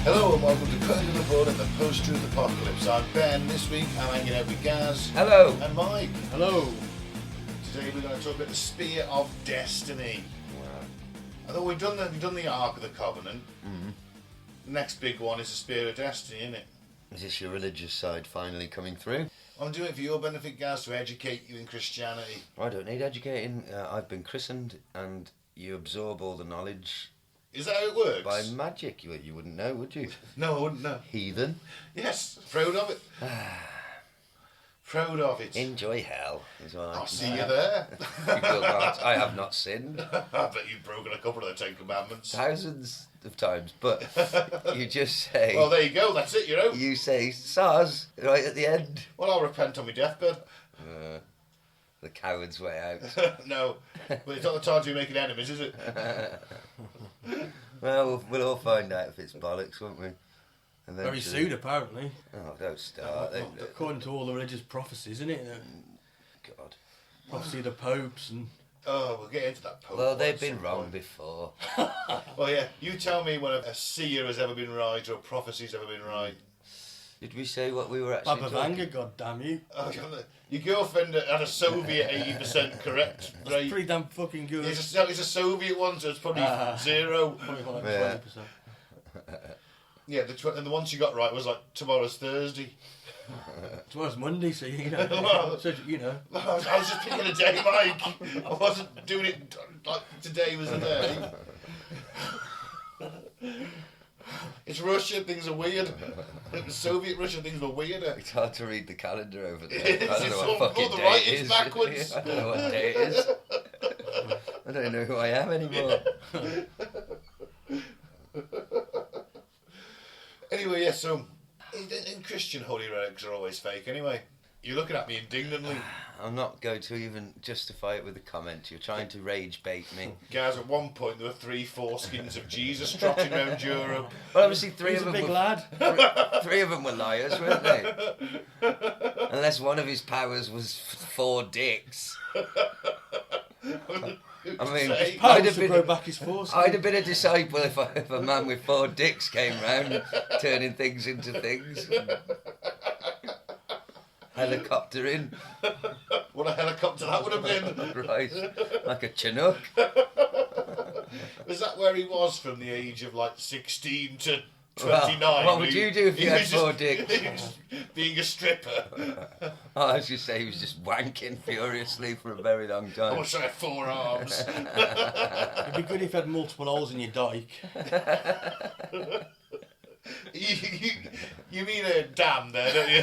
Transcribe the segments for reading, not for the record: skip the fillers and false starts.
Hello and welcome to Cutting to the Bud in the Post-Truth Apocalypse. I'm Ben. This week I'm hanging out with Gaz. Hello. And Mike. Hello. Today we're going to talk about the Spear of Destny. Wow. I thought we've done the Ark of the Covenant. Mm-hmm. The next big one is the Spear of Destny, isn't it? Is this your religious side finally coming through? I'm doing it for your benefit, Gaz, to educate you in Christianity. I don't need educating. I've been christened and you absorb all the knowledge. Is that how it works? By magic. You wouldn't know, would you? No, I wouldn't know. Heathen. Yes, proud of it. Proud of it. Enjoy hell, is what I I'll can see say. you there. You will not. I have not sinned. I bet you've broken a couple of the Ten Commandments. Thousands of times, but you just say... Well, there you go, that's it, you know. You say, "Saz," right at the end. Well, I'll repent on my deathbed. The coward's way out. No, but it's not the time to be making enemies, is it? Well, we'll all find out if it's bollocks, won't we? And Very soon, apparently. Oh, don't start. According to all the religious prophecies, isn't it? God. Prophecy of the popes and... Oh, we'll get into that pope. Well, they've been wrong before. Well, yeah, you tell me when a seer has ever been right or a prophecy's ever been right. Did we say what we were actually Baba talking? Vanga, God damn you. Oh, your girlfriend had a Soviet 80% correct That's rate. pretty damn fucking good. It's a Soviet one, so it's probably zero. Probably like Yeah. 20%. Yeah, and the one she got right was like tomorrow's Thursday. Tomorrow's Monday, so you know. Well, So, you know. I was just picking a day, Mike. I wasn't doing it like today was the day. It's Russia, things are weird. It was Soviet Russia, things were weirder. It's hard to read the calendar over there. It is. I don't know It's what fucking the day right, it it's is. backwards. I don't know what day it is. I don't know who I am anymore. Anyway, yeah, so in Christian holy relics are always fake anyway. You're looking at me indignantly. I'm not going to even justify it with a comment. You're trying to rage bait me. Guys, at one point there were 3 foreskins of Jesus trotting around Europe. Well, obviously three He's of a them big were lad. three of them were liars, weren't they? Unless one of his powers was 4 dicks. I mean, Say, I'd have To grow been back his foreskin. I'd have been a disciple if a man with 4 dicks came round, turning things into things. Helicoptering, what a helicopter that would have been. right, like a Chinook. Was that where he was from the age of like 16 to 29? Well, what would you do if you had was 4 just- dicks? he was being a stripper. Oh, I should say he was just wanking furiously for a very long I time. wish I had 4 arms. It'd be good if you had multiple holes in your dike. You mean a dam there, don't you?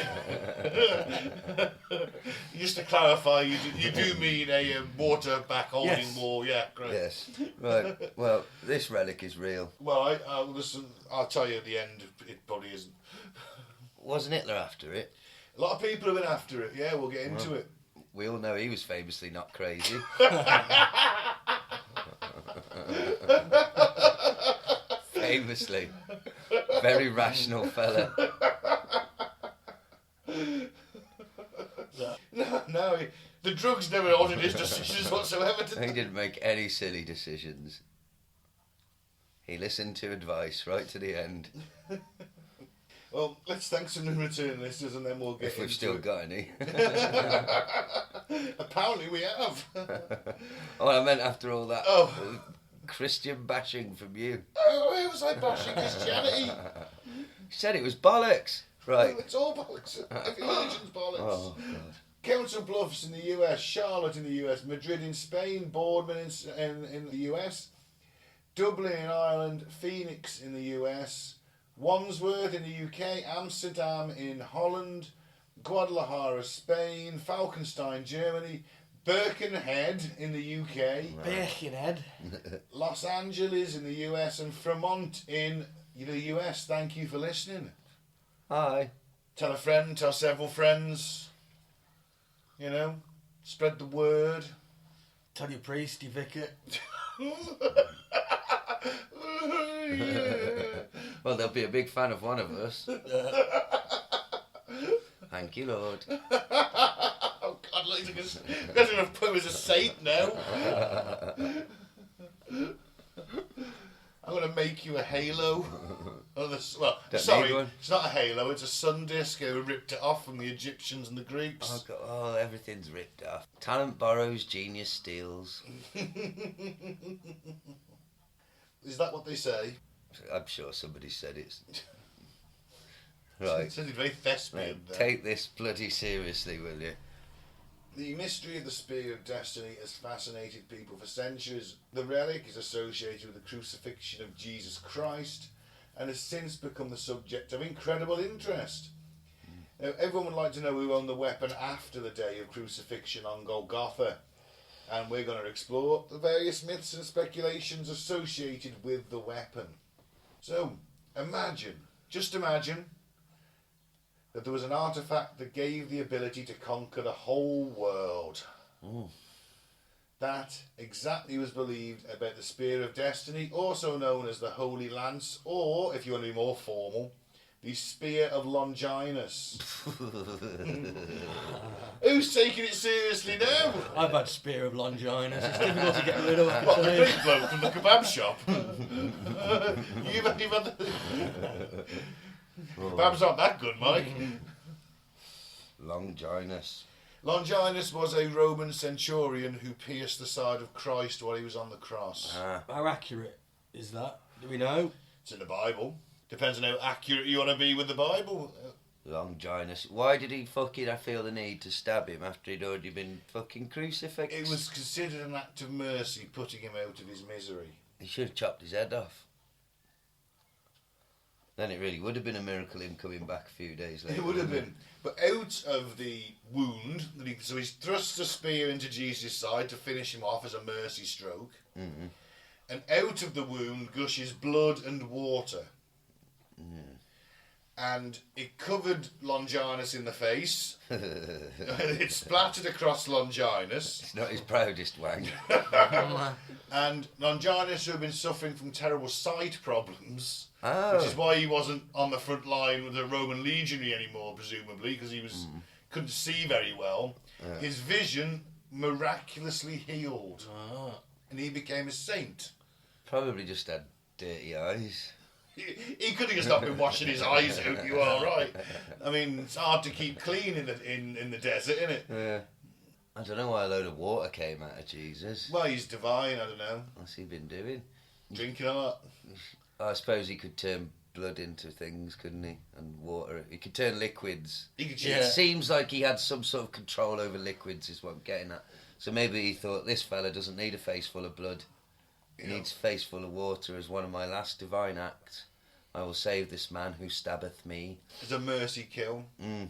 Just to clarify, you do mean a water back holding Yes. wall, yeah, great. Yes, right. Well, this relic is real. Well, listen, I'll tell you at the end, it probably isn't. Wasn't Hitler after it? A lot of people have been after it, yeah, we'll get into it. We all know he was famously not crazy. Famously. Very rational fella. No, the drugs never altered his decisions whatsoever. Did He they? didn't make any silly decisions. He listened to advice right to the end. Well, let's thank some new return listeners and then we'll get If we've into still it. got any. Apparently we have. Oh, I meant after all that Oh. Christian bashing from you. Oh, who was I bashing Christianity? You said it was bollocks. Right. Oh, it's all bollocks. Every religion's bollocks. Oh, God. Council Bluffs in the US, Charlotte in the US, Madrid in Spain, Boardman in the US, Dublin in Ireland, Phoenix in the US, Wandsworth in the UK, Amsterdam in Holland, Guadalajara, Spain, Falkenstein, Germany, Birkenhead in the UK, Birkenhead. Los Angeles in the US, and Fremont in the US. Thank you for listening. Hi. Tell a friend, tell several friends. You know, spread the word. Tell your priest, your vicar. Well, they'll be a big fan of one of us. Thank you, Lord. Oh God, look, he's going to put him as a saint now. I'm going to make you a halo. Well, Don't sorry, need one. it's not a halo, it's a sun disk. They ripped it off from the Egyptians and the Greeks. Oh, God, oh, everything's ripped off. Talent borrows, genius steals. Is that what they say? I'm sure somebody said it. Right. It sounded very thespian there. Take this bloody seriously, will you? The mystery of the Spear of Destiny has fascinated people for centuries. The relic is associated with the crucifixion of Jesus Christ and has since become the subject of incredible interest. Now, everyone would like to know who owned the weapon after the day of crucifixion on Golgotha, and we're going to explore the various myths and speculations associated with the weapon. So, just imagine that there was an artifact that gave the ability to conquer the whole world. Mm. That exactly was believed about the Spear of Destiny, also known as the Holy Lance, or, if you want to be more formal, the Spear of Longinus. Who's taking it seriously now? I've had Spear of Longinus. It's difficult to get rid of. What, the big bloke from the kebab shop? You've had the... Kebabs aren't that good, Mike. Longinus. Longinus was a Roman centurion who pierced the side of Christ while he was on the cross. How accurate is that? Do we know? It's in the Bible. Depends on how accurate you want to be with the Bible. Longinus. Why did he fucking feel the need to stab him after he'd already been fucking crucifixed? It was considered an act of mercy, putting him out of his misery. He should have chopped his head off. Then it really would have been a miracle him coming back a few days later. It would have been. But out of the wound, so he thrusts a spear into Jesus' side to finish him off as a mercy stroke. Mm-hmm. And out of the wound gushes blood and water. Mm. And it covered Longinus in the face. It splattered across Longinus. It's not his proudest wang. And Longinus, who had been suffering from terrible sight problems, Oh. which is why he wasn't on the front line with the Roman legionary anymore, presumably, because he couldn't see very well. Yeah. His vision miraculously healed, Ah. and he became a saint. Probably just had dirty eyes. He could have just not been washing his eyes out. You are right. I mean, it's hard to keep clean in the desert, isn't it? Yeah. I don't know why a load of water came out of Jesus. Well, he's divine. I don't know. What's he been doing? Drinking a lot. I suppose he could turn blood into things, couldn't he? And water. He could turn liquids. He could Yeah. It seems like he had some sort of control over liquids, is what I'm getting at. So maybe he thought, this fella doesn't need a face full of blood. He needs a face full of water as one of my last divine acts. I will save this man who stabbeth me. It's a mercy kill.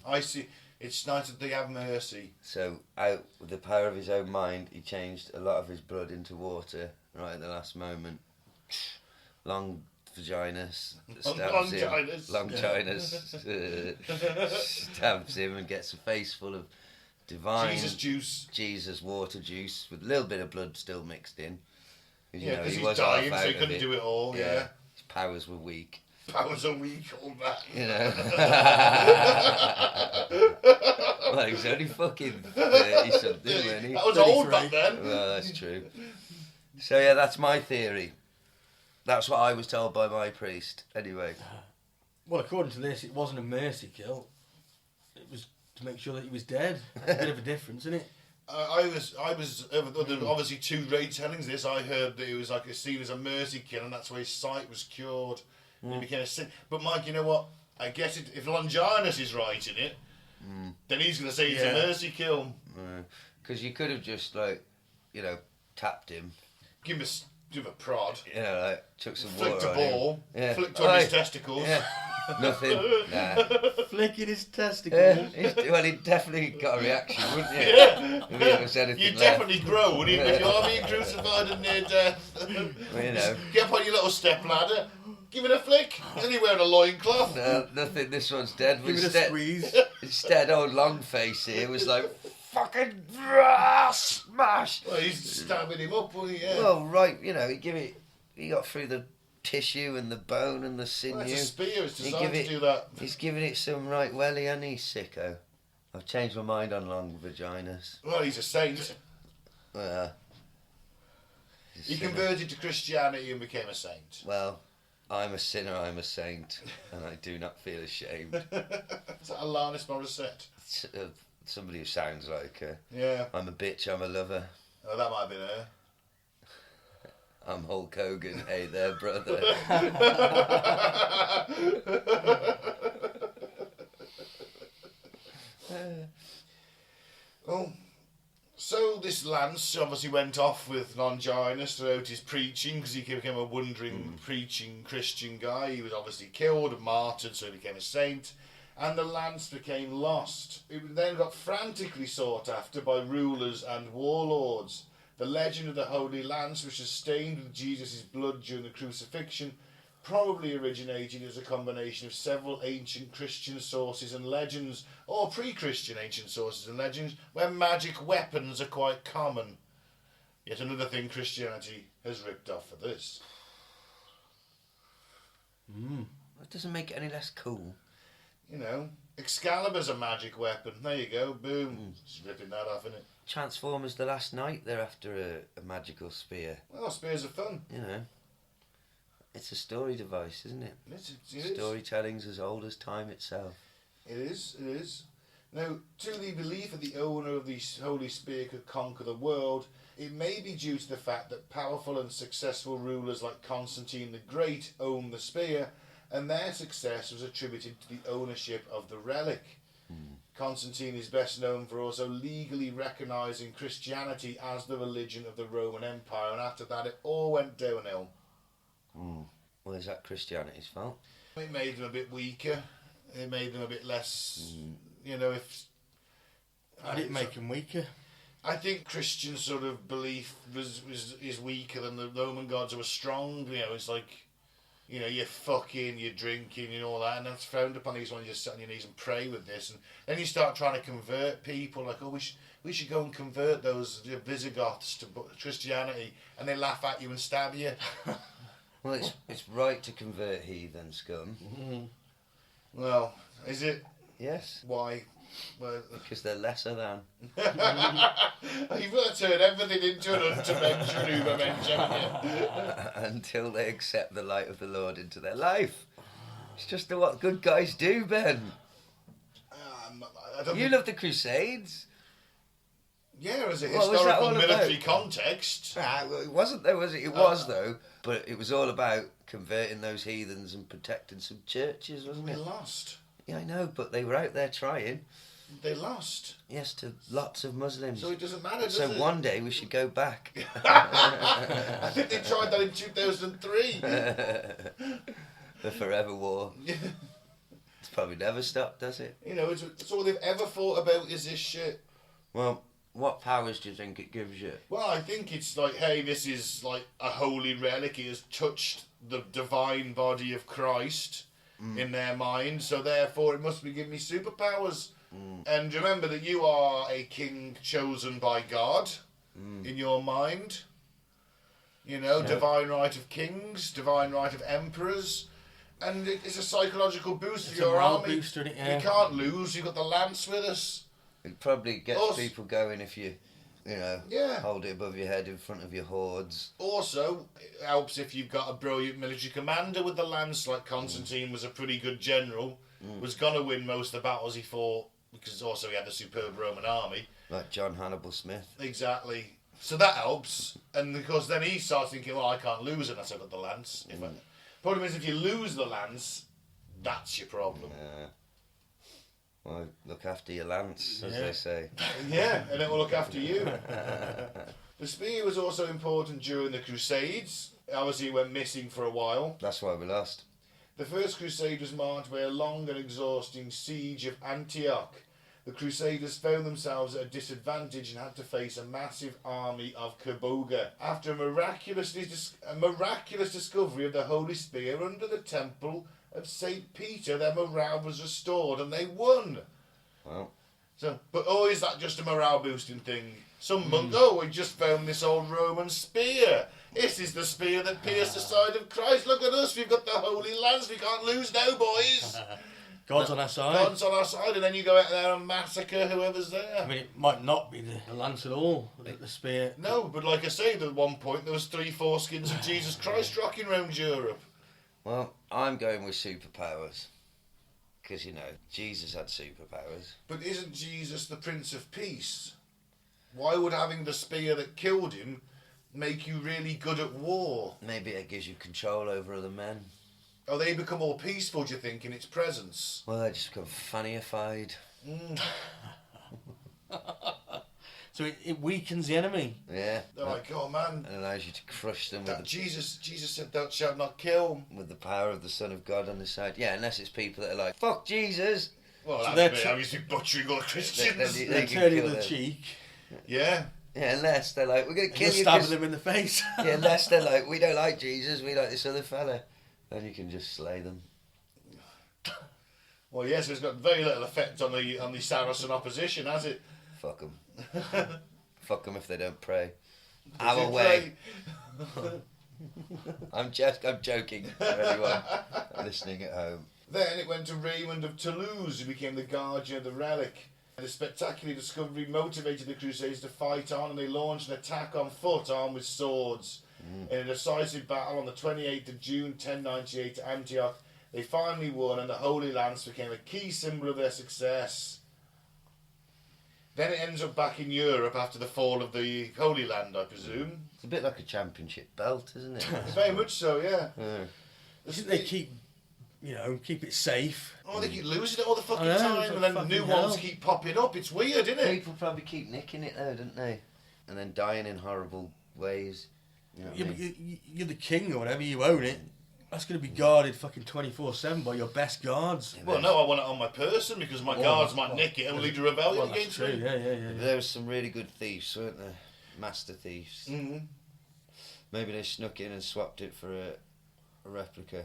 I see. It's nice that they have mercy. So, out with the power of his own mind, he changed a lot of his blood into water right at the last moment. Long vaginas stabs him. Longinus stabs him and gets a face full of divine Jesus water juice with a little bit of blood still mixed in. Yeah, because he's dying, so he couldn't do it all. Yeah. His powers were weak. Powers are weak, all that. You know. Well, he was only fucking 30 something, wasn't he? That was old back then. Well, that's true. So yeah, that's my theory. That's what I was told by my priest. Anyway. Well, according to this, it wasn't a mercy kill. It was to make sure that he was dead. That's a bit of a difference, isn't it? I was obviously two retellings. This I heard that it was like seen as a mercy kill, and that's why his sight was cured. And he became a sin. But Mike, you know what? I guess if Longinus is right in it, then he's going to say it's a mercy kill. Because you could have just tapped him. Give him a prod. Took some flicked water a ball. Yeah. Flicked on his testicles. Yeah. Nothing. Nah. Flicking his testicles. Well, he definitely got a reaction, wouldn't you? Yeah. If he ever said anything You'd left. definitely grow, wouldn't you? If you are being crucified and near death. Well, Get up on your little step ladder. Give it a flick. He's only wearing a loincloth. No, nothing. This one's dead. Give it a squeeze. Instead, old Longface here was like, fucking smash. Well, he's stabbing him up, wasn't he? Yeah. Well, right, he got through the tissue and the bone and the sinew. Well, it's a spear. It's designed to do that. He's giving it some right welly, and he's sicko. I've changed my mind on long vaginas. Well, he's a saint. He converted to Christianity and became a saint. Well, I'm a sinner, I'm a saint, and I do not feel ashamed. Is that Alanis Morissette? Somebody who sounds like her. Yeah. I'm a bitch, I'm a lover. Oh, that might have been her. I'm Hulk Hogan, hey there, brother. Well, so this Lance obviously went off with Longinus throughout his preaching because he became a wandering preaching Christian guy. He was obviously killed and martyred, so he became a saint. And the Lance became lost. It then got frantically sought after by rulers and warlords. The legend of the Holy Lance, which is stained with Jesus' blood during the crucifixion, probably originated as a combination of several ancient Christian sources and legends, or pre-Christian ancient sources and legends, where magic weapons are quite common. Yet another thing Christianity has ripped off for this. That doesn't make it any less cool. You know, Excalibur's a magic weapon. There you go, boom. Just ripping that off, innit? Transformers The Last Night, they're after a magical spear. Well, spears are fun. You know, it's a story device, isn't it? It is. Storytelling's as old as time itself. It is. Now, to the belief that the owner of the Holy Spear could conquer the world, it may be due to the fact that powerful and successful rulers like Constantine the Great owned the spear, and their success was attributed to the ownership of the relic. Constantine is best known for also legally recognising Christianity as the religion of the Roman Empire, and after that it all went downhill. Well, is that Christianity's fault? It made them a bit weaker. It made them a bit less, you know, if... I didn't make him weaker. I think Christian sort of belief is weaker than the Roman gods who were strong. You know, it's like, you know, you're fucking, you're drinking and all that, and that's frowned upon. You just want to just sit on your knees and pray with this. And then you start trying to convert people, like, oh, we should go and convert those Visigoths to Christianity, and they laugh at you and stab you. Well, it's right to convert heathen scum. Well, is it? Yes. Why? Well, Because they're lesser than. you've got to turn everything into an undimension ubermensch, haven't you? Until they accept the light of the Lord into their life. It's just what good guys do, Ben. I don't You think- love the Crusades. Yeah, as a What was that historical all military about? context. Well, it wasn't though, was it? It was though. But it was all about converting those heathens and protecting some churches, wasn't They it? lost. Yeah, I know, but they were out there trying. They lost. Yes, to lots of Muslims. So it doesn't matter, does So it? one day we should go back. I think they tried that in 2003. The Forever War. It's probably never stopped, does it? You know, it's all they've ever thought about is this shit. Well, what powers do you think it gives you? Well, I think it's like, hey, this is like a holy relic. It has touched the divine body of Christ in their mind, so therefore it must be giving me superpowers. And remember that you are a king chosen by God in your mind. You know, divine right of kings, divine right of emperors. And it's a psychological boost for It's a your morale army. booster, isn't it? Yeah. You can't lose. You've got the lance with us. It probably gets Also- people going if you know, Yeah. hold it above your head in front of your hordes. Also, it helps if you've got a brilliant military commander with the lance, like Constantine was a pretty good general, was going to win most of the battles he fought, because also he had a superb Roman army. Like John Hannibal Smith. Exactly. So that helps. And because then he starts thinking, well, I can't lose it unless I've got the lance. Problem is, if you lose the lance, that's your problem. Well, look after your lance, as they say. Yeah, and it will look after you. The spear was also important during the Crusades. Obviously, it went missing for a while. That's why we lost. The First Crusade was marked by a long and exhausting siege of Antioch. The Crusaders found themselves at a disadvantage and had to face a massive army of Kaboga. After a miraculous discovery of the Holy Spear under the Temple of St. Peter, their morale was restored and they won. Well, So, but is that just a morale boosting thing? Some monk, we just found this old Roman spear. This is the spear that pierced the side of Christ. Look at us, we've got the Holy Lance. We can't lose now, boys. God's on our side. God's on our side, and then you go out there and massacre whoever's there. I mean, it might not be the lance at all, the spear. No, but like I say, at one point there was 3 foreskins of Jesus Christ rocking around Europe. Well, I'm going with superpowers. Because, you know, Jesus had superpowers. But isn't Jesus the Prince of Peace? Why would having the spear that killed him make you really good at war? Maybe it gives you control over other men. Oh, they become more peaceful, do you think, in its presence? Well, they just become funnified. So it weakens the enemy. Yeah. They're like, oh man. And allows you to crush them That with Jesus said, thou shalt not kill. with the power of the Son of God on his side. Yeah, unless it's people that are like, fuck Jesus. Well, So that's me. I used to be butchering all the Christians. They're can turning kill the them. cheek. Yeah. Yeah, unless they're like, we're going to And kill you're you. stabbing them in the face. Yeah, unless they're like, we don't like Jesus, we like this other fella. Then you can just slay them. Well, yes, it's got very little effect on the Saracen opposition, has it? Fuck them. Fuck them if they don't pray. Does Our it way. pray? I'm joking for anyone listening at home. Then it went to Raymond of Toulouse, who became the guardian of the relic. The spectacular discovery motivated the Crusades to fight on, and they launched an attack on foot armed with swords. In a decisive battle on the 28th of June 1098 at Antioch, they finally won, and the Holy Lance became a key symbol of their success. Then it ends up back in Europe after the fall of the Holy Land, I presume. It's a bit like a championship belt, isn't it? Very much so, yeah. They keep it safe. Oh, they keep losing it all the fucking I know, time, and then fucking new hell. ones keep popping up. It's weird, isn't it? People probably keep nicking it though, don't they? And then dying in horrible ways. You know what I Yeah, but mean? you're the king or whatever, you own it. That's going to be guarded fucking 24/7 by your best guards. Well, no, I want it on my person because my guards might nick it and lead a rebellion Well, that's against true. me. Yeah. There was some really good thieves, weren't there? Master thieves. Mm-hmm. Maybe they snuck in and swapped it for a replica.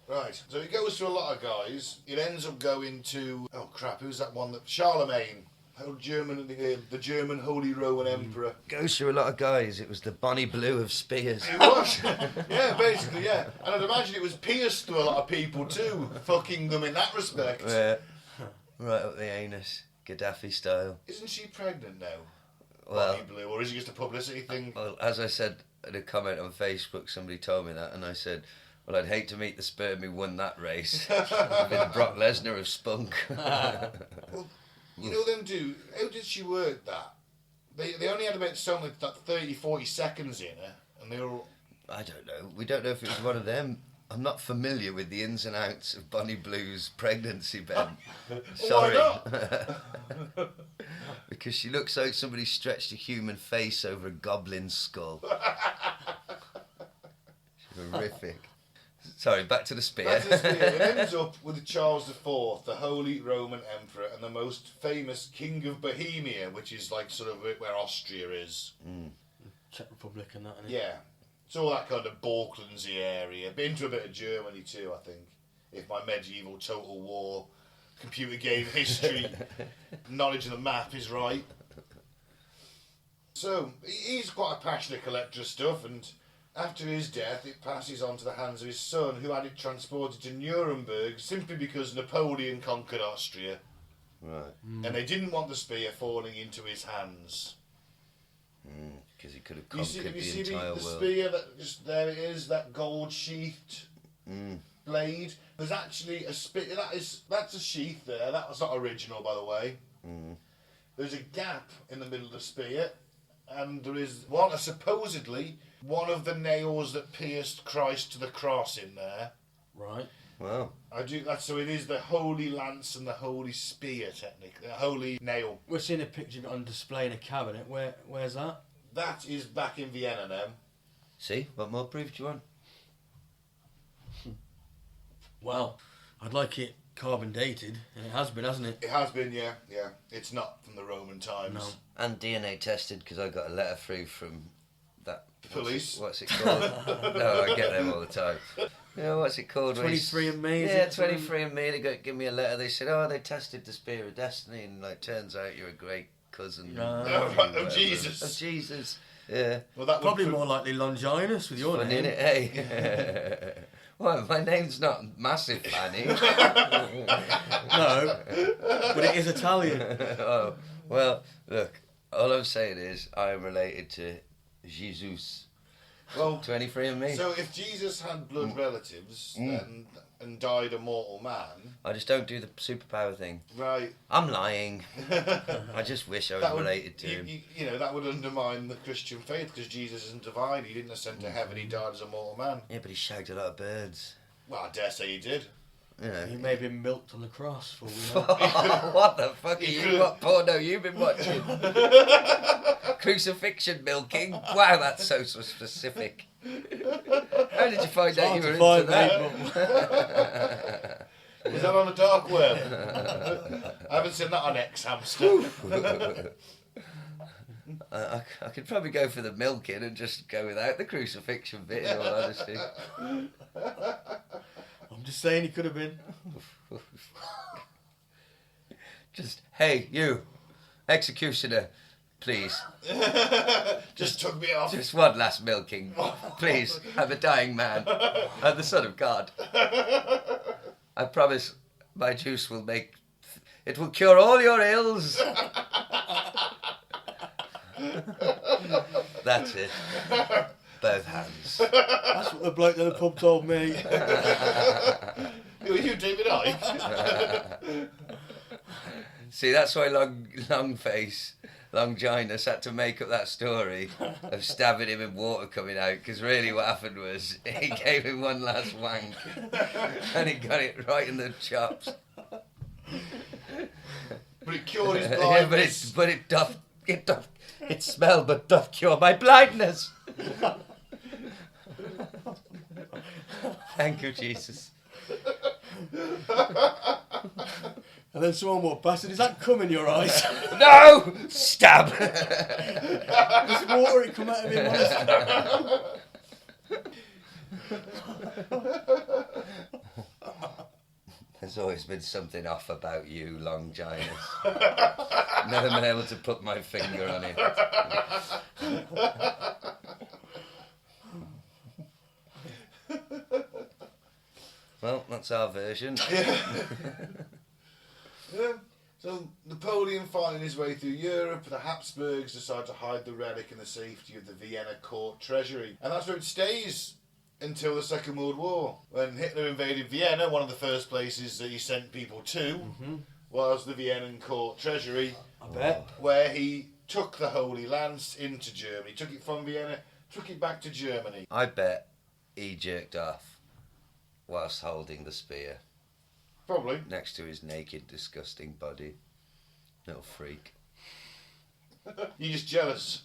Right, so it goes to a lot of guys. It ends up going to, oh crap, who's that one? Charlemagne, the German Holy Roman Emperor. Goes through a lot of guys. It was the Bonnie Blue of spears. It was, yeah, basically, yeah. And I'd imagine it was pierced to a lot of people too, fucking them in that respect. Yeah. Right up the anus, Gaddafi style. Isn't she pregnant now? Well, Bonnie Blue, or is it just a publicity thing? well, as I said in a comment on Facebook, somebody told me that, and I said, well, I'd hate to meet the sperm who won that race. It'd be the Brock Lesnar of spunk. Well, you know them do. How did she work that? They only had about something like 30, 40 seconds in her, and they were. I don't know. We don't know if it was one of them. I'm not familiar with the ins and outs of Bonnie Blue's pregnancy, Ben. Sorry. Why not? Because she looks like somebody stretched a human face over a goblin's skull. She's horrific. Sorry, back to the spear. Back to the spear. It ends up with Charles IV, the Holy Roman Emperor, and the most famous King of Bohemia, which is like sort of where Austria is. Czech Republic and that. Innit? Yeah. It's all that kind of Balkansy area. Been to a bit of Germany too, I think. If my medieval Total War computer game history knowledge of the map is right. So, he's quite a passionate collector of stuff, and after his death, it passes on to the hands of his son, who had it transported to Nuremberg simply because Napoleon conquered Austria. Right. And they didn't want the spear falling into his hands. Because he could have You see, conquered you the see entire the world. spear, that just there it is, that gold sheathed blade. There's actually a spear, that's a sheath there, that was not original, by the way. There's a gap in the middle of the spear, and there is supposedly one of the nails that pierced Christ to the cross in there. Right. Wow. So it is the Holy Lance and the Holy Spear, technically, the Holy Nail. We're seeing a picture of it on display in a cabinet. Where's that? That is back in Vienna now. See? What more proof do you want? Well, I'd like it carbon dated, and it has been, hasn't it? It has been, yeah. It's not from the Roman times. No. And DNA tested, because I got a letter through from that... Police. What's it called? No, I get them all the time. You know, what's it called? 23andMe, is Yeah, it? 23andMe. They give me a letter. They said, oh, they tested the Spear of Destny, and like, turns out you're a great cousin. Of Jesus. Of Jesus. Yeah. Well, that Probably would more likely Longinus with your Fun, name. innit, eh? Well, my name's not Massive Fanny. No, but it is Italian. Oh, well, look, all I'm saying is I am related to Jesus. Well, 23andMe. so if Jesus had blood relatives and died a mortal man, I just don't do the superpower thing. right? I'm lying. I just wish I was related to him. You know, that would undermine the Christian faith because Jesus isn't divine. He didn't ascend to heaven. He died as a mortal man. Yeah, but he shagged a lot of birds. Well, I dare say he did. You know. He may have been milked on the cross for we know. What the fuck are you? What porno you been watching? Crucifixion milking? Wow, that's so specific. How did you find out you were into that? Is that on the dark web? I haven't seen that on X-Hamster. I could probably go for the milking and just go without the crucifixion bit, in all honesty. I'm just saying he could have been. Just, hey, you, executioner, please. Just took me off. Just one last milking. Please, I'm a dying man. I'm the son of God. I promise my juice will make... It will cure all your ills. That's it. Both hands. That's what the bloke in the pub told me. Who are you, David Icke? See, that's why Longinus had to make up that story of stabbing him and water coming out, because really what happened was he gave him one last wank and he got it right in the chops. But it cured his blindness. Yeah, it smelled but doth cure my blindness. Thank you, Jesus. And then someone walked past and is that cum in your eyes? No! Stab! There's water it come out of him, honestly. There's always been something off about you, Longinus. Never been able to put my finger on it. Well, that's our version. Yeah. So Napoleon finding his way through Europe, the Habsburgs decide to hide the relic in the safety of the Vienna court treasury. And that's where it stays until the Second World War. When Hitler invaded Vienna, one of the first places that he sent people to was the Vienna court treasury. I bet. Where he took the Holy Lance into Germany. Took it from Vienna, took it back to Germany. I bet he jerked off whilst holding the spear. Probably. Next to his naked, disgusting body. Little freak. You're just jealous.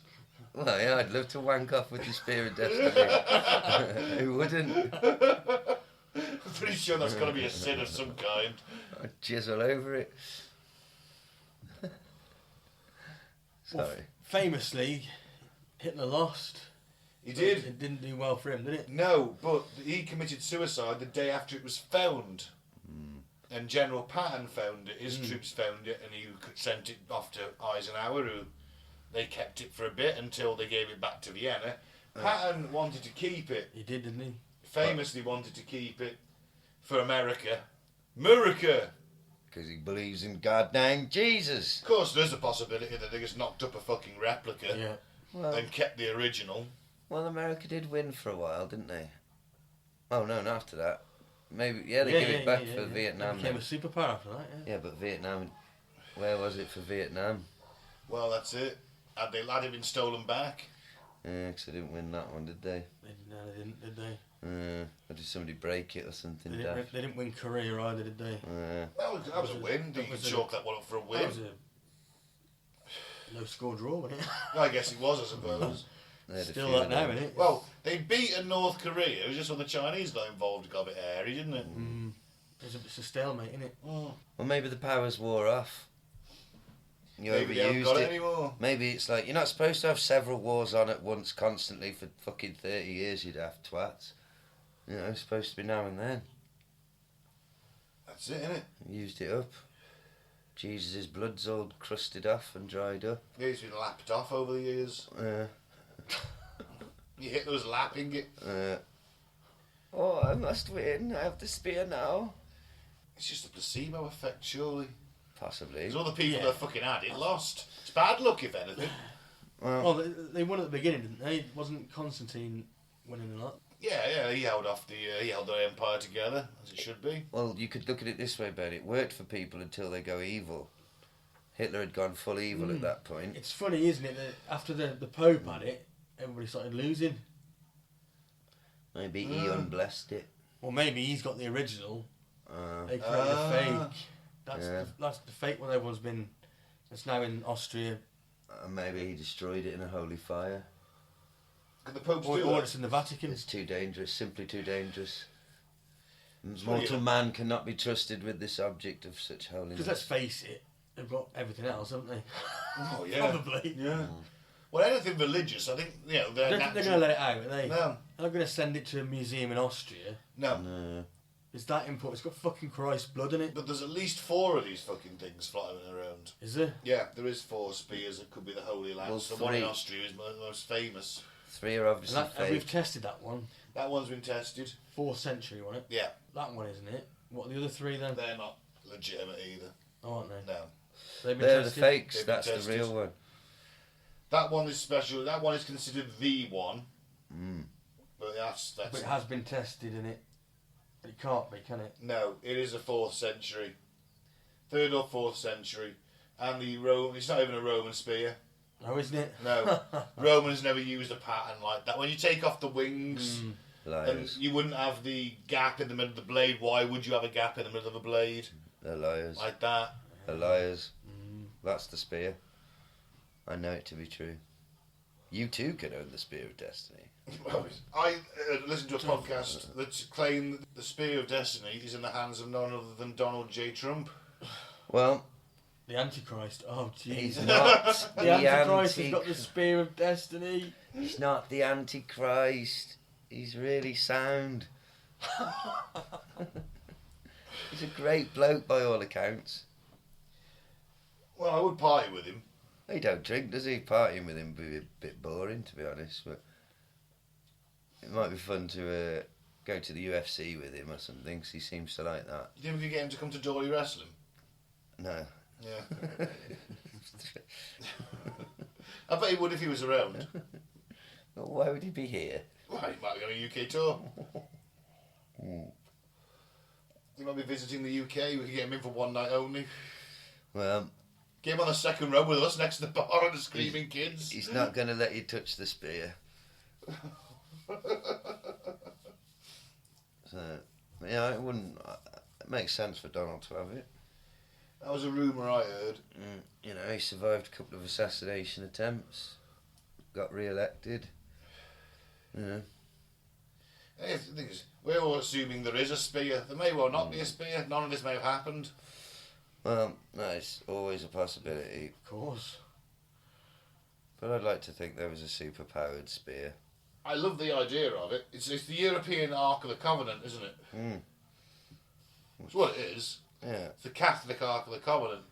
Well, yeah, I'd love to wank off with the Spear of Destny. Who wouldn't? I'm pretty sure that's got to be a sin of some kind. I'd jizz all over it. Sorry. Well, famously, Hitler lost. He did. It didn't do well for him, did it? No, but he committed suicide the day after it was found. And General Patton found it, his troops found it, and he sent it off to Eisenhower, who they kept it for a bit until they gave it back to Vienna. Patton wanted to keep it. He did, didn't he? Famously wanted to keep it for America. America! Because he believes in God dang Jesus. Of course, there's a possibility that they just knocked up a fucking replica Yeah. Well, and kept the original. well, America did win for a while, didn't they? Oh, no, not after that. Maybe, yeah, they gave it back for Vietnam. They became a superpower after that, Yeah, but Vietnam, where was it for Vietnam? Well, that's it. Had it been stolen back? Yeah, because they didn't win that one, did they? No, they didn't, did they? Or did somebody break it or something? They didn't win Korea either, did they? That was a win. You can chalk that one up for a win. That was a no-score draw, wasn't it? I guess it was, I suppose. Still that now, isn't it? Well, they beaten North Korea. It was just when the Chinese got involved, it got a bit hairy, didn't it? It's a stalemate, isn't it? Well, maybe the powers wore off. You Maybe they haven't got overused it anymore. Maybe it's like, you're not supposed to have several wars on at once constantly for fucking 30 years, you'd have twats. You know, it's supposed to be now and then. That's it, innit? Used it up. Jesus' blood's all crusted off and dried up. Yeah, it's been lapped off over the years. Hitler was lapping it. Oh, I must win. I have the spear now. It's just a placebo effect, surely. Possibly. Because all the people that fucking had it lost. It's bad luck, if anything. Well, they won at the beginning, didn't they? Wasn't Constantine winning a lot? Yeah, he held the empire together, as it should be. Well, you could look at it this way, Ben. It worked for people until they go evil. Hitler had gone full evil at that point. It's funny, isn't it, that after the Pope had it, everybody started losing. Maybe he unblessed it. Or maybe he's got the original. They created a fake. That's the fake one everyone's been... It's now in Austria. Maybe he destroyed it in a holy fire. Could the Pope do Or that? it's in the Vatican. It's too dangerous, simply too dangerous. Mortal man cannot be trusted with this object of such holiness. Because let's face it, they've got everything else, haven't they? Oh, yeah. Probably. Yeah. Well, anything religious, I think, they're I don't think they're going to let it out, are they? No. They're not going to send it to a museum in Austria. No. It's that important. It's got fucking Christ's blood in it. But there's at least 4 of these fucking things flying around. Is there? Yeah, there is 4 spears that could be the Holy Land. Well, the one in 3. Austria is the most famous. 3 are obviously And fake. we've tested that one. That one's been tested. 4th century, wasn't it? Yeah. That one, isn't it? What are the other 3 then? They're not legitimate either. Oh, aren't they? No. They've been They're tested? the fakes, They've been that's tested. the real one. That one is special. That one is considered the one. But that's But it has been tested, in it. It can't be, can it? No, it is a 4th century. 3rd or 4th century. And the Roman, it's not even a Roman spear. No, isn't it? No. Romans never used a pattern like that. When you take off the wings, and Liars. you wouldn't have the gap in the middle of the blade, why would you have a gap in the middle of a blade? They're liars. Like that? They're liars. That's the spear. I know it to be true. You too can own the Spear of Destiny. I listened to a podcast that claimed that the Spear of Destiny is in the hands of none other than Donald J. Trump. Well, The Antichrist. Oh, jeez. he's not The Antichrist has got the Spear of Destiny. He's not the Antichrist. He's really sound. He's a great bloke by all accounts. Well, I would party with him. He don't drink, does he? Partying with him would be a bit boring, to be honest. But it might be fun to go to the UFC with him or something, 'cause he seems to like that. You think we could get him to come to Dory Wrestling? No. Yeah. I bet he would if he was around. Well, why would he be here? Well, he might be on a UK tour. He might be visiting the UK. We could get him in for one night only. Well, Get him on the second row with us next to the bar and the screaming kids. he's not going to let you touch the spear. So, yeah, it wouldn't. It makes sense for Donald to have it. That was a rumour I heard. You know, he survived a couple of assassination attempts, got re-elected. You know. Hey, the thing is, we're all assuming there is a spear. There may well not be a spear. None of this may have happened. Well, no, it's always a possibility. Of course. But I'd like to think there was a super-powered spear. I love the idea of it. It's the European Ark of the Covenant, isn't it? It's what it is. Yeah. It's the Catholic Ark of the Covenant.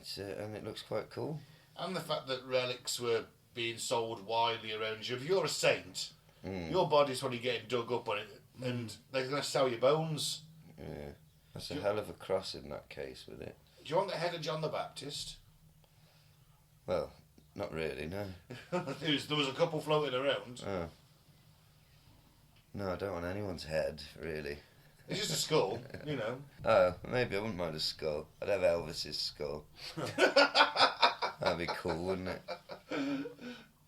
It's and it looks quite cool. And the fact that relics were being sold widely around you. If you're a saint, your body's probably getting dug up on it, and they're going to sell your bones. Yeah. That's a hell of a cross in that case with it. Do you want the head of John the Baptist? Well, not really, no. There was a couple floating around. Oh. No, I don't want anyone's head, really. It's just a skull, you know. Oh, maybe I wouldn't mind a skull. I'd have Elvis's skull. That'd be cool, wouldn't it?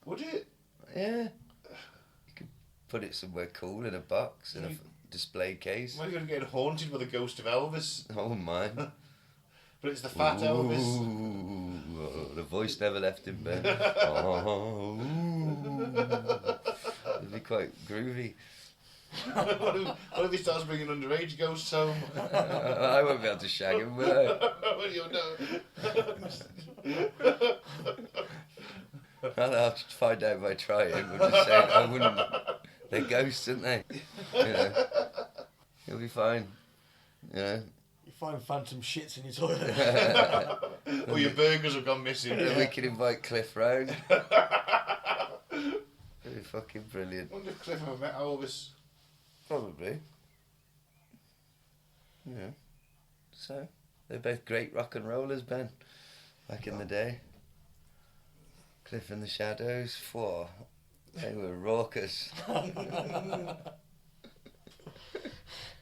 Would it? Yeah. You could put it somewhere cool in a box, in a display case. Why are you going to get haunted by the ghost of Elvis? I wouldn't mind. But it's the fat Elvis. Ooh, the voice never left him, Ben. Oh, it'd be quite groovy. What if he starts bringing underage ghosts home? I won't be able to shag him, will I? Well, you know. I'll find out by trying. I'm just saying, I wouldn't. They're ghosts, aren't they? You know, he'll be fine. You know. You find phantom shits in your toilet. Or your burgers have gone missing. We can invite Cliff round. It'd be fucking brilliant. I wonder if Cliff ever met Elvis. Probably. Yeah. So, they're both great rock and rollers, Ben. Back in the day. Cliff and the Shadows, 4. They were raucous.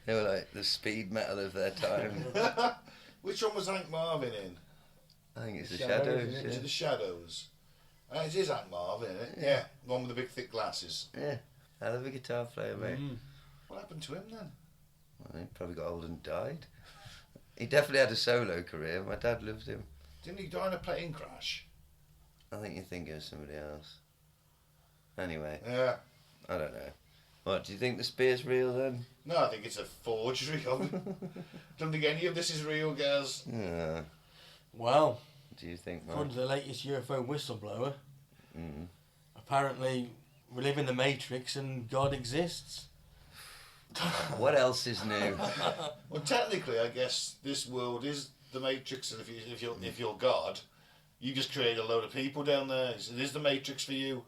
They were like the speed metal of their time. Which one was Hank Marvin in? I think it's the Shadows. Is it the Shadows? It is Hank Marvin, isn't it? Yeah. The one with the big thick glasses. Yeah. Hell of a guitar player, mate. What happened to him then? Well, he probably got old and died. He definitely had a solo career. My dad loved him. Didn't he die in a plane crash? I think you're thinking of somebody else. Anyway. Yeah. I don't know. What, do you think the spear's real then? No, I think it's a forgery. Don't think any of this is real, Gaz. Yeah. Well, do you think, Mark? According to the latest UFO whistleblower, apparently we live in the Matrix and God exists. What else is new? Well, technically, I guess this world is the Matrix, and if you're God, you just create a load of people down there. It is the Matrix for you.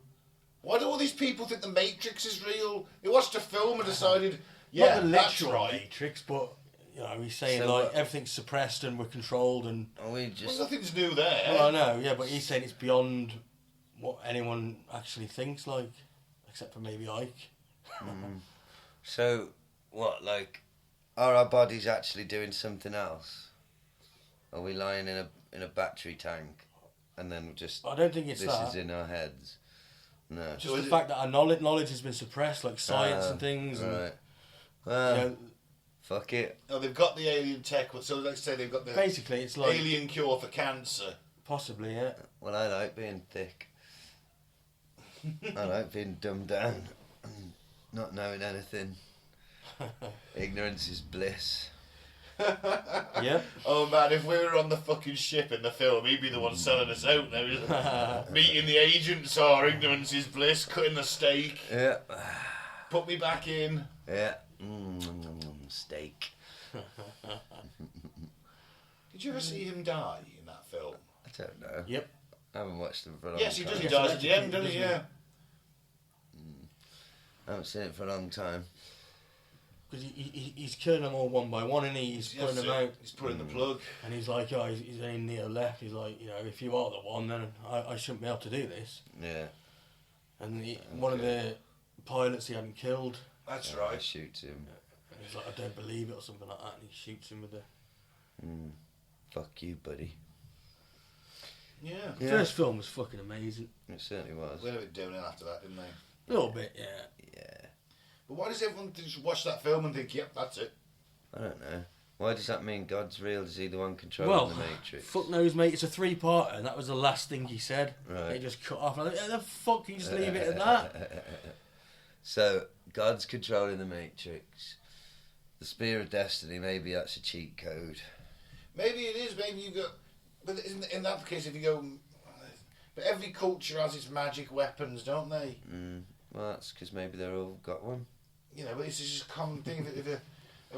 Why do all these people think the Matrix is real? They watched a film and decided, yeah, not the that's literal right. Matrix, but you know, he's saying So, like everything's suppressed and we're controlled and. Are we Well, just... nothing's new there. Well, I know, yeah, but he's saying it's beyond what anyone actually thinks, like, except for maybe Ike. So, what, like, are our bodies actually doing something else? Are we lying in a battery tank, and then just I don't think it's this that. is in our heads? No. Just the fact that our knowledge has been suppressed, like science and things. Right. And, Well, you know, fuck it. Oh, they've got the alien tech, so let's say they've got the basically, it's like alien cure for cancer. possibly, yeah. Well, I like being thick. I like being dumbed down, not knowing anything. Ignorance is bliss. Yeah. Oh man, if we were on the fucking ship in the film, he'd be the one selling us out now. Meeting the agents, our ignorance is bliss, cutting the steak. Yeah. Put me back in. Yeah. Steak. Did you ever see him die in that film? I don't know. Yep. I haven't watched them for a long Yes, he time. does. He dies at the end, doesn't he? Doesn't he? Yeah. I haven't seen it for a long time. Because he's killing them all one by one, and he's putting them out. He's putting the plug. And he's like, oh, he's only Neo left. He's like, you know, if you are the one, then I shouldn't be able to do this. Yeah. And one of the pilots he hadn't killed. That's I right. shoots him. And he's like, I don't believe it, or something like that, and he shoots him with the. Fuck you, buddy. Yeah. The first film was fucking amazing. It certainly was. They had a bit downhill after that, didn't they? A little bit, yeah. Yeah. But why does everyone just watch that film and think, yep, that's it? I don't know. Why does that mean God's real? Is he the one controlling Well, the Matrix? fuck knows, mate. It's a 3-parter, and that was the last thing he said. Right. He just cut off. Like, yeah, the fuck, you just leave it at that. So, God's controlling the Matrix. The Spear of Destiny, maybe that's a cheat code. Maybe it is. Maybe you go. But in that case, if you go. But every culture has its magic weapons, don't they? Well, that's because maybe they've all got one. You know, but it's just a common thing. If a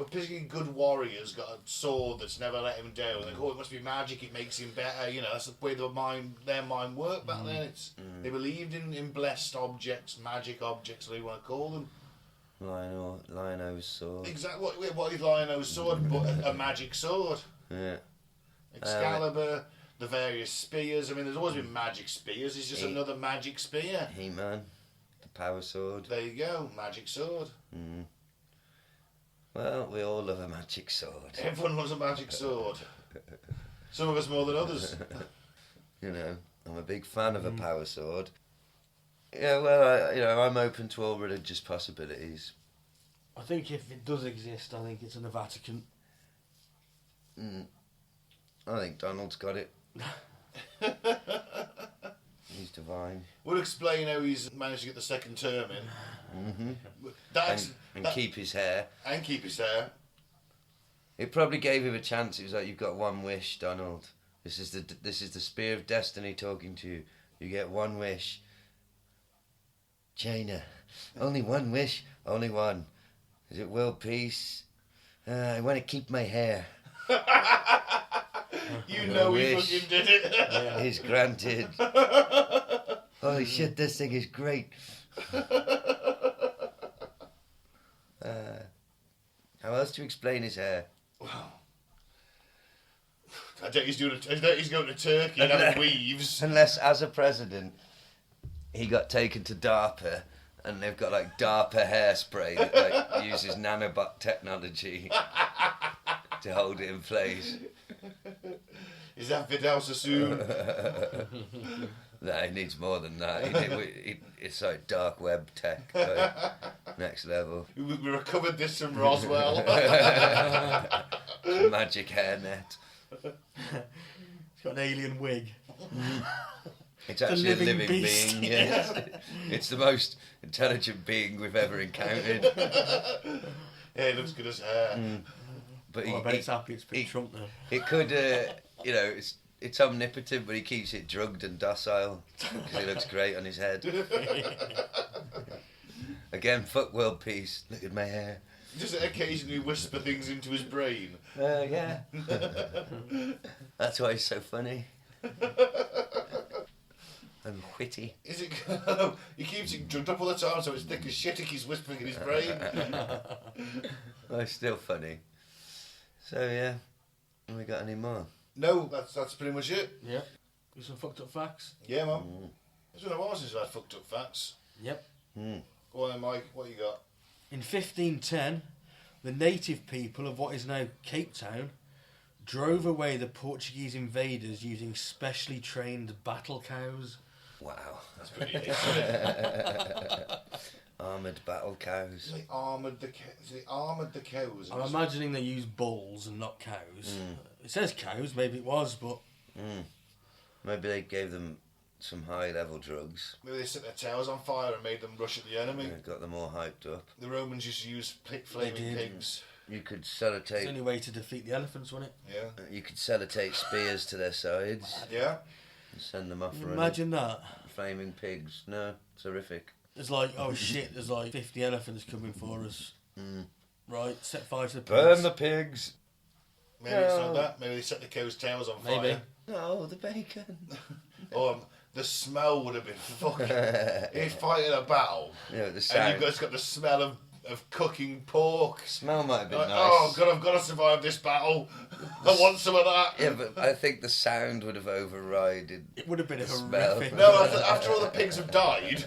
particularly good warrior's got a sword that's never let him down, they go, oh, it must be magic, it makes him better. You know, that's the way their mind worked back then. They believed in blessed objects, magic objects, whatever you want to call them. Lion-O's sword. Exactly. What is Lion-O's sword but a magic sword? Yeah. Excalibur, the various spears. I mean, there's always been magic spears. It's just another magic spear. He-Man. The power sword. There you go, magic sword. Well, we all love a magic sword. Everyone loves a magic sword. Some of us more than others. You know, I'm a big fan of a power sword. Yeah, well, I'm open to all religious possibilities. I think if it does exist, I think it's in the Vatican. I think Donald's got it. He's divine. We'll explain how he's managed to get the second term in. And keep his hair. And keep his hair. It probably gave him a chance. It was like, you've got one wish, Donald. This is the Spear of Destiny talking to you. You get one wish. China. Only one wish. Only one. Is it world peace? I want to keep my hair. You know he fucking did it. Yeah. Is granted. Holy shit, this thing is great. How else do you explain his hair? I doubt he's going to Turkey and having weaves. Unless, as a president, he got taken to DARPA, and they've got like DARPA hairspray that like uses nanobot technology to hold it in place. Is that Vidal Sassoon? No, he needs more than that. It's like dark web tech, like, next level. We recovered this from Roswell. Magic hairnet. It's got an alien wig. It's actually a living being, yes. It's the most intelligent being we've ever encountered. Yeah, it looks good as hair. But I bet it's happy it's been Trump now. It could, it's omnipotent, but he keeps it drugged and docile because it looks great on his head. Again, fuck world peace. Look at my hair. Does it occasionally whisper things into his brain? Yeah. That's why he's so funny. And witty. Is it? He keeps it drugged up all the time, so it's thick as shit. He keeps whispering in his brain. Well, it's still funny. So yeah, have we got any more? No, that's pretty much it. Yeah. Got some fucked up facts? Yeah, man. It's been a while since I've had fucked up facts. Yep. Go on then, Mike. What you got? In 1510, the native people of what is now Cape Town drove away the Portuguese invaders using specially trained battle cows. Wow. That's pretty nice. Armoured battle cows. They armoured the cows. I'm imagining they use bulls and not cows. It says cows, maybe it was, but... Maybe they gave them some high-level drugs. Maybe they set their tails on fire and made them rush at the enemy. Yeah, got them all hyped up. The Romans used to use flaming pigs. You could It's the sellotape. only way to defeat the elephants, wasn't it? Yeah. You could sellotape spears to their sides Yeah. and send them off running. Imagine that. Flaming pigs. No, it's horrific. It's like, oh shit, there's like 50 elephants coming for us. Right, set fire to the pigs. Burn the pigs. Maybe it's like that. Maybe they set the cows' tails on fire. Maybe. No, the bacon. Or the smell would have been fucking... If fighting a battle, Yeah, the and sound. you've just got the smell of cooking pork. Smell might have been Like, nice. oh God, I've got to survive this battle. I want some of that. Yeah, but I think the sound would have overridden. It would have been The smell. horrific. No, after all the pigs have died,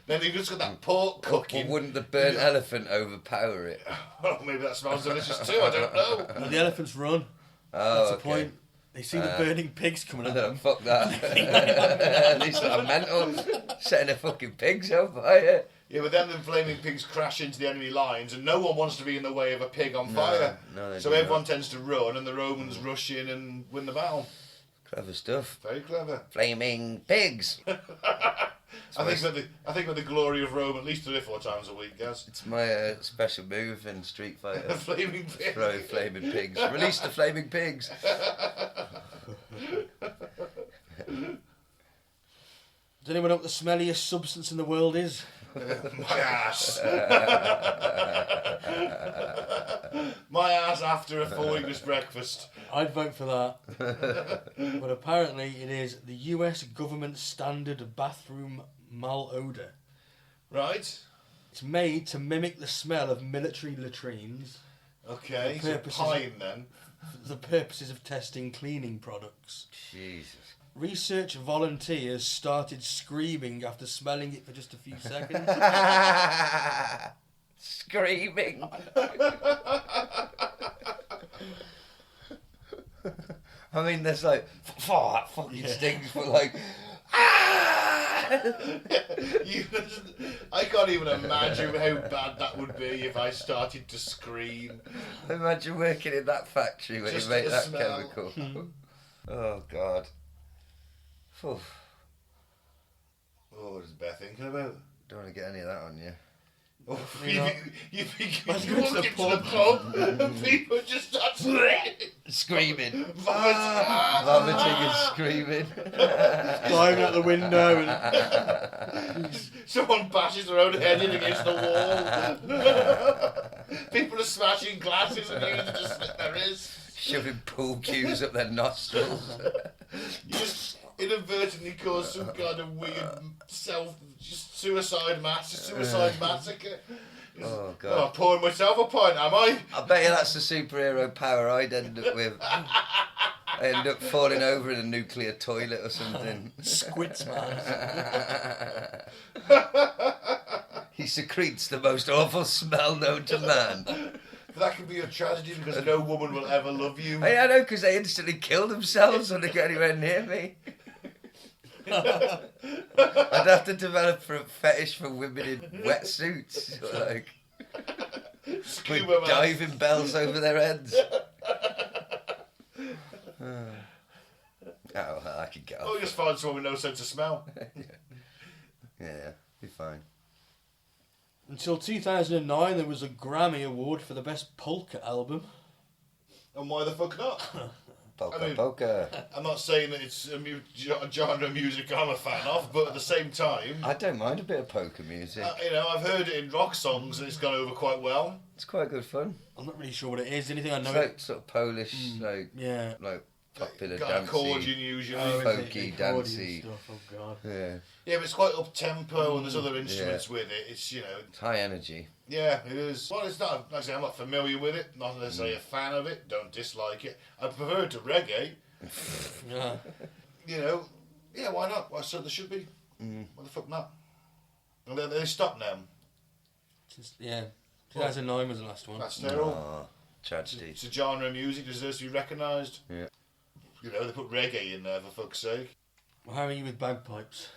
then you've just got that pork Or cooking. wouldn't the burnt elephant overpower it? Oh, maybe that smells delicious too. I don't know. No, the elephants run. Oh, That's okay. the point. They see the burning pigs coming at No, them. fuck that. These are mental. Setting the fucking pigs on fire. Yeah, but then the flaming pigs crash into the enemy lines, and no one wants to be in the way of a pig on fire. No, they So do everyone not. tends to run, and the Romans rush in and win the battle. Clever stuff. Very clever. Flaming pigs. I think with the glory of Rome at least 3 or 4 times a week, guys. It's my special move in Street Fighter. Flaming pig. Throw flaming pigs. Release the flaming pigs. Does anyone know what the smelliest substance in the world is? My ass. My ass after a 4 English breakfast. I'd vote for that. But apparently it is the US government standard bathroom malodor. Right? It's made to mimic the smell of military latrines Okay, The so purposes pine then. for the purposes of testing cleaning products. Jesus. Research volunteers started screaming after smelling it for just a few seconds. Screaming. I mean, there's like, oh, that fucking stings, but like, I can't even imagine how bad that would be if I started to scream. imagine working in that factory where Just you make the that smell. chemical. Oh, God. Phew. Oh, what is Beth thinking about? Don't want to get any of that on you. Oh, Yeah. you Let's you go walk to the into the pub and people just start Screaming. vomiting. Vomiting and screaming. Diving out the window and Someone bashes their own head in against the wall. People are smashing glasses and using to slit their wrists. Shoving pool cues up their nostrils. You just inadvertently cause some kind of weird suicide massacre. Oh, God. Well, I'm pouring myself a pint, am I? I bet you that's the superhero power I'd end up with. I end up falling over in a nuclear toilet or something. Squid man. He secretes the most awful smell known to man. That could be a tragedy because no woman will ever love you. I know, because they instantly kill themselves when they get anywhere near me. I'd have to develop a fetish for women in wetsuits, like with diving bells over their heads. Oh, I could get off. Or just find someone with no sense of smell. Yeah, be fine. Until 2009, there was a Grammy Award for the best polka album. And why the fuck not? Polka, polka. I'm not saying that it's a genre of music I'm a fan of, but at the same time... I don't mind a bit of polka music. I've heard it in rock songs and it's gone over quite well. It's quite good fun. I'm not really sure what it is. Anything I know. It's like sort of Polish, like popular got dancey, accordion usually. folky, dancey. Stuff. Oh God. Yeah. Yeah, but it's quite up tempo and there's other instruments with it. It's It's high energy. Yeah, it is. Well, it's not. Like I say, I'm not familiar with it. Not necessarily a fan of it. Don't dislike it. I prefer it to reggae. Yeah. Yeah, why not? Well, so there should be. Why the fuck not? And they stopped now. 2009 was the last one. That's terrible. Oh, tragedy. It's a genre of music that deserves to be recognised. Yeah. They put reggae in there for fuck's sake. Well, how are you with bagpipes?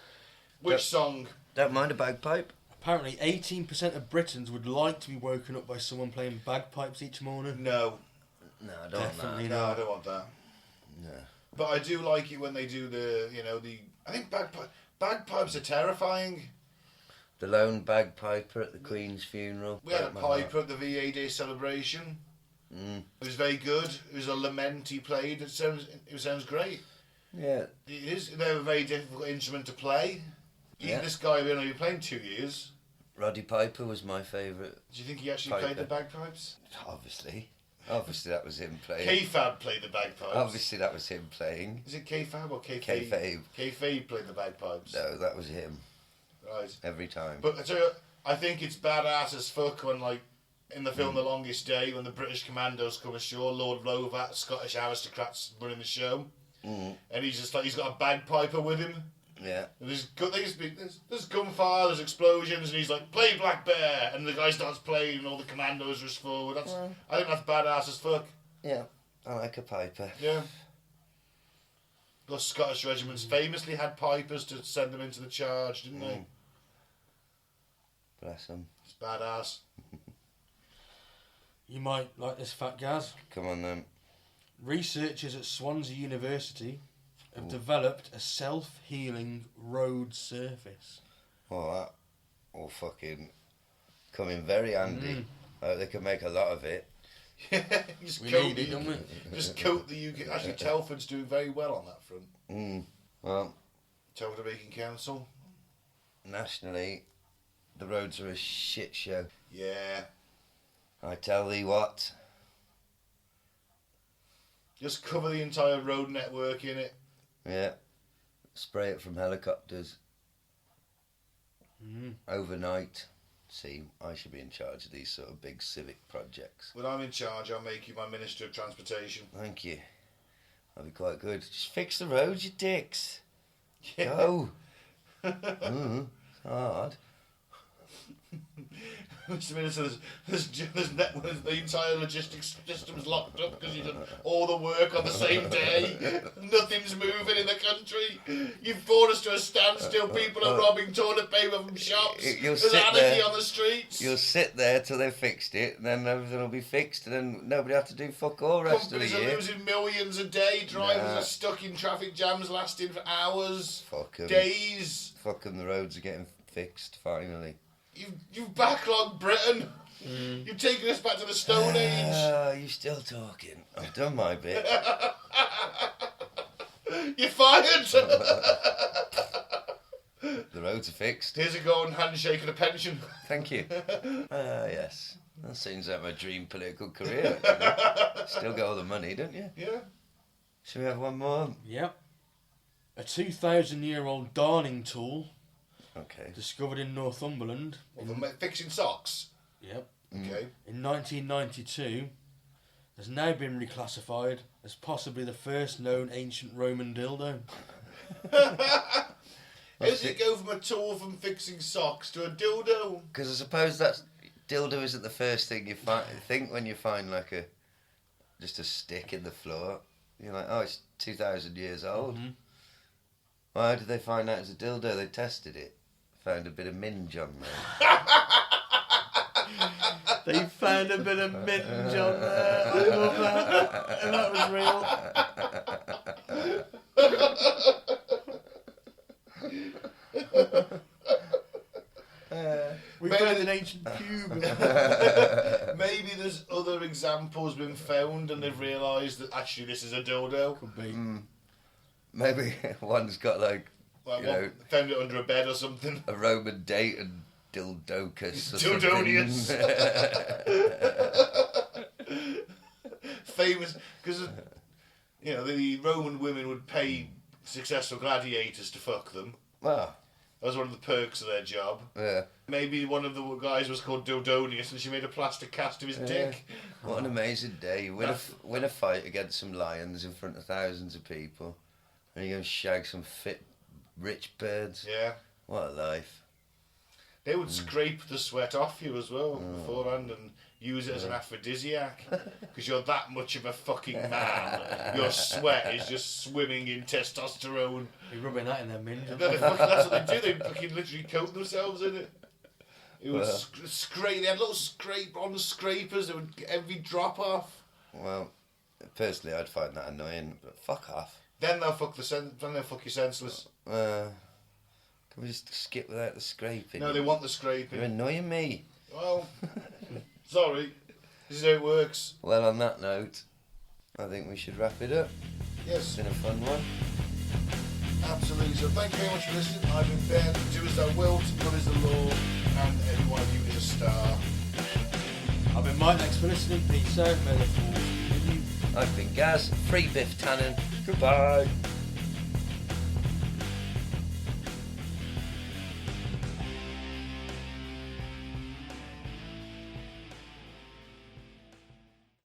Which song? Don't mind a bagpipe. Apparently, 18% of Britons would like to be woken up by someone playing bagpipes each morning. No. No, I don't Definitely want No, I don't want that. that. No. But I do like it when they do I think bagpipes are terrifying. The lone bagpiper at the Queen's funeral. We had a broke my piper at the VA Day celebration. heart. It was very good. It was a lament he played. It sounds great. Yeah. It is. They're a very difficult instrument to play. Yeah. This guy, only been playing 2 years. Roddy Piper was my favourite. Do you think he actually played the bagpipes? Obviously that was him playing. K-Fab played the bagpipes. Obviously that was him playing. Is it K-Fab or K-Fab? K-Fab. K-Fab played the bagpipes. No, that was him. Right. Every time. But I tell you, I think it's badass as fuck when, like, in the film The Longest Day, when the British commandos come ashore, Lord Lovat, Scottish aristocrats running the show, and he's just like, he's got a bagpiper with him. Yeah. And there's gunfire, there's explosions, and he's like, play Black Bear, and the guy starts playing, and all the commandos rush forward. I think that's badass as fuck. Yeah. I like a piper. Yeah. Those Scottish regiments famously had pipers to send them into the charge, didn't they? Bless them. It's badass. You might like this fact, Gaz. Come on then. Researchers at Swansea University have developed a self-healing road surface. Oh, that will fucking come in very handy. They can make a lot of it. Yeah, We need it, don't we? Just coat the UK. Actually, Telford's doing very well on that front. Well, Telford Baking Council. nationally, the roads are a shit show. Yeah. I tell thee what. Just cover the entire road network in it. Yeah. Spray it from helicopters. Overnight. See, I should be in charge of these sort of big civic projects. When I'm in charge, I'll make you my Minister of Transportation. Thank you. That'll be quite good. Just fix the roads, you dicks. Yeah. Go. It's hard. Mr. Minister, the entire logistics system's locked up because you've done all the work on the same day. Nothing's moving in the country. You've brought us to a standstill. People are robbing toilet paper from shops. There's anarchy on the streets. You'll sit there till they've fixed it, and then everything will be fixed, and then nobody have to do fuck all rest Companies of the are year. losing millions a day. Drivers are stuck in traffic jams lasting for hours, Fuck 'em. days. Fuck 'em, the roads are getting fixed finally. You've backlogged Britain. You've taken us back to the Stone Age. You still talking? I've done my bit. You're fired. The roads are fixed. Here's a golden handshake and a pension. Thank you. Yes. That seems like my dream political career. Still got all the money, don't you? Yeah. Should we have one more? Yep. A 2,000-year-old darning tool Okay. discovered in Northumberland. What, for fixing socks? Yep. Okay. In 1992, has now been reclassified as possibly the first known ancient Roman dildo. How does it go from a tool from fixing socks to a dildo? Because I suppose that dildo isn't the first thing you think when you find like just a stick in the floor. You're like, oh, it's 2,000 years old. Mm-hmm. Well, how did they find out it's a dildo? They tested it. Found a bit of minge on there. They found a bit of minge on there. I love that. And that was real. We found an ancient cube. Maybe there's other examples been found and they've realised that actually this is a dildo. Could be. Maybe one's got like Like found it under a bed or something. a Roman date and Dildocus. Dildonius. Famous, because the Roman women would pay successful gladiators to fuck them. Well, That was one of the perks of their job. yeah. Maybe one of the guys was called Dildonius and she made a plastic cast of his dick. What an amazing day. Win a fight against some lions in front of thousands of people. And you go and shag some fit, rich birds. Yeah. What a life. They would scrape the sweat off you as well beforehand and use it as an aphrodisiac. Because you're that much of a fucking man. Your sweat is just swimming in testosterone. You're rubbing that in their minge. That's what they do. They fucking literally coat themselves in it. It would scrape. They had little scrape-on scrapers that would get every drop off. Well, personally, I'd find that annoying, but fuck off. Then they'll fuck you senseless. Can we just skip without the scraping? No, they want the scraping. You're annoying me. Well, sorry. This is how it works. Well, on that note, I think we should wrap it up. It's Yes, been a fun one. absolutely. So thank you very much for listening. I've been Ben. Do as thou wilt, love is the law, and every one of you is a star. I've been Mike, thanks for listening. Peace out. May the force be with you. I've been Gaz, free Biff Tannen. Goodbye.